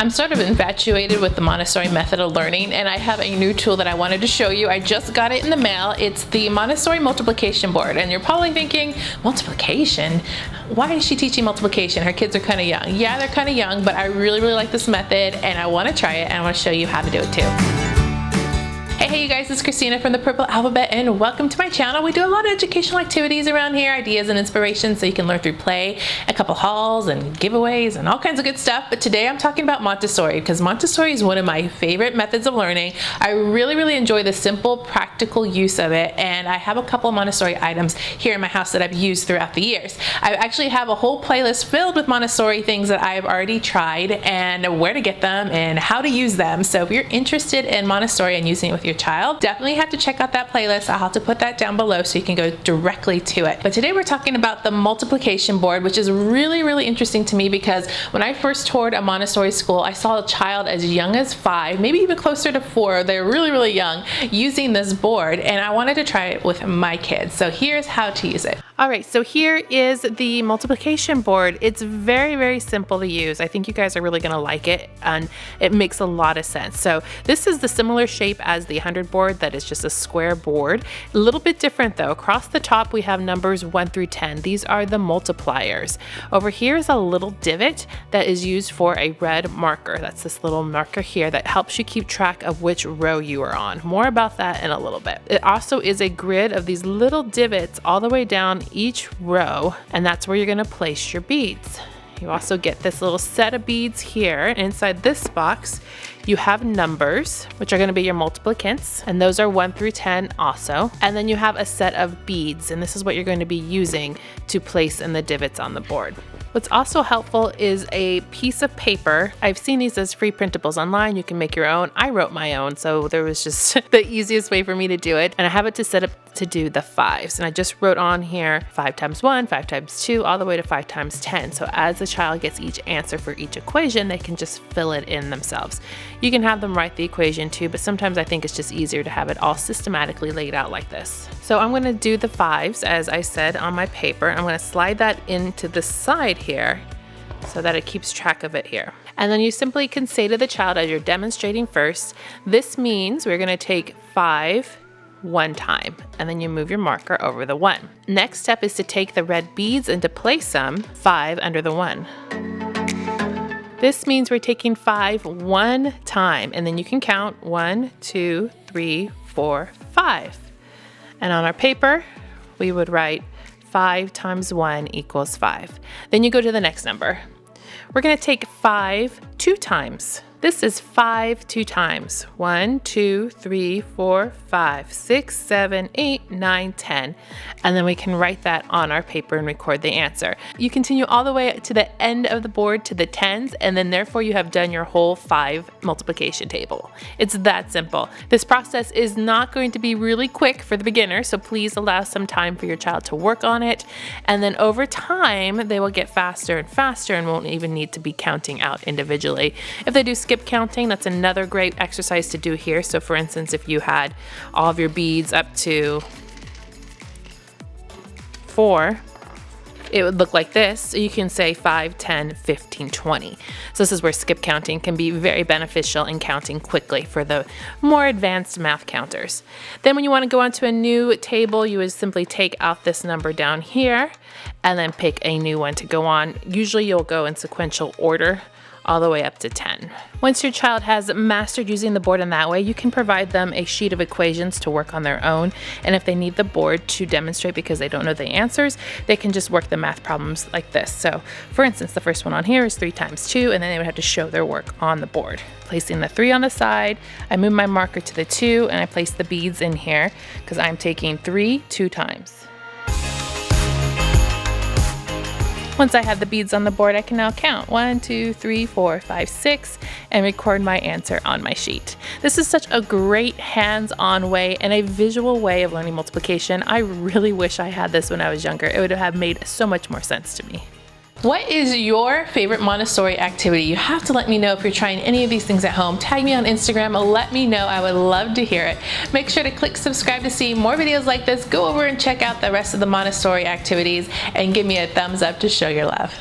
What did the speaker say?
I'm sort of infatuated with the Montessori method of learning, and I have a new tool that I wanted to show you. I just got it in the mail. It's the Montessori multiplication board, and you're probably thinking, multiplication? Why is she teaching multiplication? Her kids are kind of young. Yeah, they're kind of young, but I really like this method, and I want to try it, and I want to show you how to do it too. Hey you guys, it's Christina from the Purple Alphabet, and welcome to my channel. We do a lot of educational activities around here, ideas and inspiration so you can learn through play, a couple hauls and giveaways and all kinds of good stuff. But today I'm talking about Montessori because Montessori is one of my favorite methods of learning. I really enjoy the simple, practical use of it, and I have a couple of Montessori items here in my house that I've used throughout the years. I actually have a whole playlist filled with Montessori things that I've already tried and where to get them and how to use them. So if you're interested in Montessori and using it with your child, definitely have to check out that playlist. I'll have to put that down below so you can go directly to it. But today we're talking about the multiplication board, which is really interesting to me because when I first toured a Montessori school, I saw a child as young as 5, maybe even closer to 4. They're really young using this board, and I wanted to try it with my kids. So here's how to use it. All right, so here is the multiplication board. It's very simple to use. I think you guys are really gonna like it, and it makes a lot of sense. So this is the similar shape as the 100 board, that is just a square board. A little bit different though. Across the top we have numbers 1 through 10. These are the multipliers. Over here is a little divot that is used for a red marker. That's this little marker here that helps you keep track of which row you are on. More about that in a little bit. It also is a grid of these little divots all the way down each row, and that's where you're going to place your beads. You also get this little set of beads here. Inside this box you have numbers, which are going to be your multiplicants, and those are 1 through 10 also. And then you have a set of beads, and this is what you're going to be using to place in the divots on the board. What's also helpful is a piece of paper. I've seen these as free printables online. You can make your own. I wrote my own, so there was just the easiest way for me to do it. And I have it to set up to do the 5s. And I just wrote on here 5 times 1, 5 times 2, all the way to 5 times 10. So as the child gets each answer for each equation, they can just fill it in themselves. You can have them write the equation too, but sometimes I think it's just easier to have it all systematically laid out like this. So I'm going to do the 5s, as I said, on my paper. I'm going to slide that into the side here so that it keeps track of it here. And then you simply can say to the child as you're demonstrating first, this means we're going to take 5 one time, and then you move your marker over the 1. Next step is to take the red beads and to place them 5 under the 1. This means we're taking 5 one time, and then you can count 1, 2, 3, 4, 5. And on our paper, we would write 5 times 1 equals 5. Then you go to the next number. We're going to take 5 two times. This is 5 two times. 1, 2, 3, 4, 5, 6, 7, 8, 9, 10. And then we can write that on our paper and record the answer. You continue all the way to the end of the board to the 10s, and then therefore you have done your whole 5 multiplication table. It's that simple. This process is not going to be really quick for the beginner, so please allow some time for your child to work on it. And then over time, they will get faster and faster and won't even need to be counting out individually. If they do skip counting, that's another great exercise to do here. So for instance, if you had all of your beads up to 4, it would look like this. So you can say 5, 10, 15, 20. So this is where skip counting can be very beneficial in counting quickly for the more advanced math counters. Then when you want to go onto a new table, you would simply take out this number down here and then pick a new one to go on. Usually you'll go in sequential order all the way up to 10. Once your child has mastered using the board in that way, you can provide them a sheet of equations to work on their own. And if they need the board to demonstrate because they don't know the answers, they can just work the math problems like this. So for instance, the first one on here is 3 times 2, and then they would have to show their work on the board. Placing the 3 on the side, I move my marker to the 2, and I place the beads in here because I'm taking 3 2 times. Once I have the beads on the board, I can now count 1, 2, 3, 4, 5, 6, and record my answer on my sheet. This is such a great hands-on way and a visual way of learning multiplication. I really wish I had this when I was younger. It would have made so much more sense to me. What is your favorite Montessori activity? You have to let me know if you're trying any of these things at home. Tag me on Instagram, let me know. I would love to hear it. Make sure to click subscribe to see more videos like this. Go over and check out the rest of the Montessori activities and give me a thumbs up to show your love.